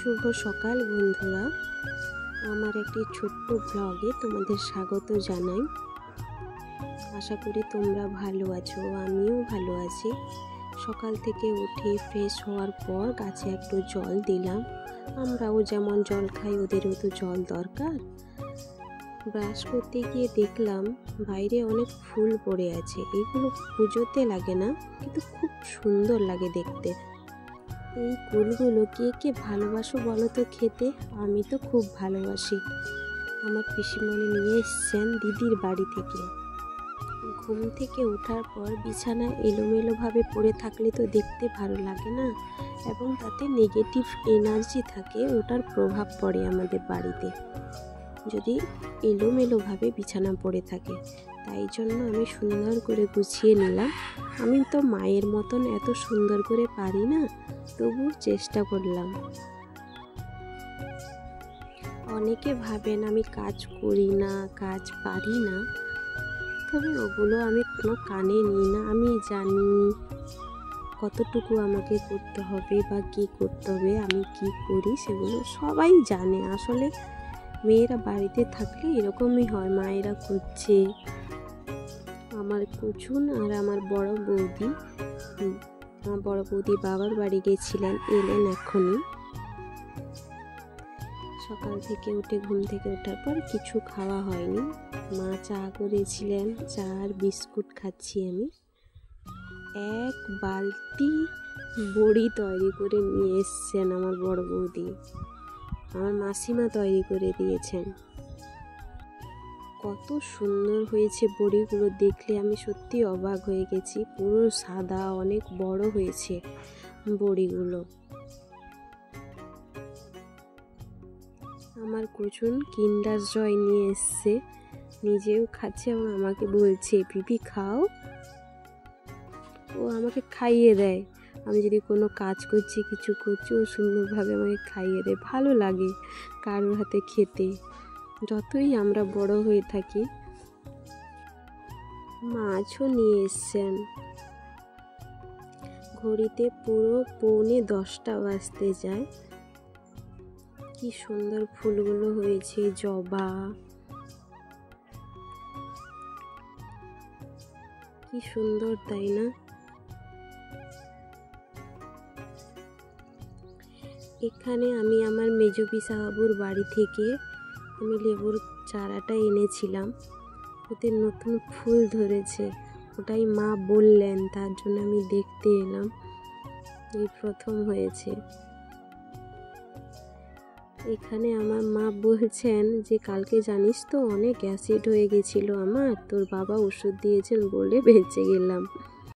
শুভ সকাল বন্ধুরা, আমার একটি ছোট্ট ব্লগে তোমাদের স্বাগত জানাই। আশা করি তোমরা ভালো আছো, আমিও ভালো আছি। সকাল থেকে উঠে ফ্রেশ হওয়ার পর গাছে একটু জল দিলাম। আমরাও যেমন জল খাই ওদেরও তো জল দরকার। ব্রাশ করতে গিয়ে দেখলাম বাইরে অনেক ফুল পড়ে আছে। এগুলো পুজোতে লাগে না, কিন্তু খুব সুন্দর লাগে দেখতে। এই ফুলগুলো কে কে ভালোবাসো বলো তো খেতে? আমি তো খুব ভালোবাসি। আমার পিসিমণি নিয়ে এসছেন দিদির বাড়ি থেকে। ঘুম থেকে ওঠার পর বিছানা এলোমেলোভাবে পড়ে থাকলে তো দেখতে ভালো লাগে না, এবং তাতে নেগেটিভ এনার্জি থাকে, ওটার প্রভাব পড়ে আমাদের বাড়িতে যদি এলোমেলোভাবে বিছানা পড়ে থাকে। তাই জন্য আমি সুন্দর করে গুছিয়ে নিলাম। আমি তো মায়ের মতন এত সুন্দর করে পারি না, তবু চেষ্টা করলাম। অনেকে ভাবেন আমি কাজ করি না, কাজ পারি না, তবে ওগুলো আমি কোনো কানে নিই না। আমি জানি কতটুকু আমাকে করতে হবে বা কী করতে হবে, আমি কি করি সেগুলো সবাই জানে। আসলে মেয়েরা বাড়িতে থাকলে এরকমই হয়, মায়েরা করছে। আমার কুচুন আর আমার বড় বৌদি বাবার বাড়ি গেছিলেন, এলেন এখনই। সকাল থেকে উঠে ঘুম থেকে ওঠার পর কিছু খাওয়া হয়নি। মা চা করেছিলেন, চা আর বিস্কুট খাচ্ছি আমি। এক বালতি বড়ি তৈরি করে নিয়ে এসছেন আমার বড় বৌদি, আমার মাসিমা তৈরি করে দিয়েছেন। কত সুন্দর হয়েছে বড়িগুলো, দেখলে আমি সত্যি অবাক হয়ে গেছি। পুরো সাদা, অনেক বড় হয়েছে বড়িগুলো। আমার কুচুন কিন্ডার জয় নিয়ে এসছে, নিজেও খাচ্ছে এবং আমাকে বলছে পিপি খাও। ও আমাকে খাইয়ে দেয়। আমি যদি কোনো কাজ করছি, কিছু করছি, ও সুন্দরভাবে আমাকে খাইয়ে দেয়। ভালো লাগে কারোর হাতে খেতে, যতই আমরা বড় হয়ে থাকি। মাছও নিয়ে এসছেন। ঘড়িতে পুরো 9:45 বাজতে যায়। কি সুন্দর ফুলগুলো হয়েছে, জবা, কি সুন্দর, তাই না? এখানে আমি আমার মেজ পিসাবাবুর বাড়ি থেকে আমি লেবুর চারাটা এনেছিলাম, ওতে নতুন ফুল ধরেছে। ওটাই মা বললেন, তার জন্য আমি দেখতে এলাম। এই প্রথম হয়েছে। এখানে আমার মা বলছেন যে কালকে জানিস তো অনেক অ্যাসিড হয়ে গেছিল আমার, তোর বাবা ওষুধ দিয়েছেন বলে বেঁচে গেলাম।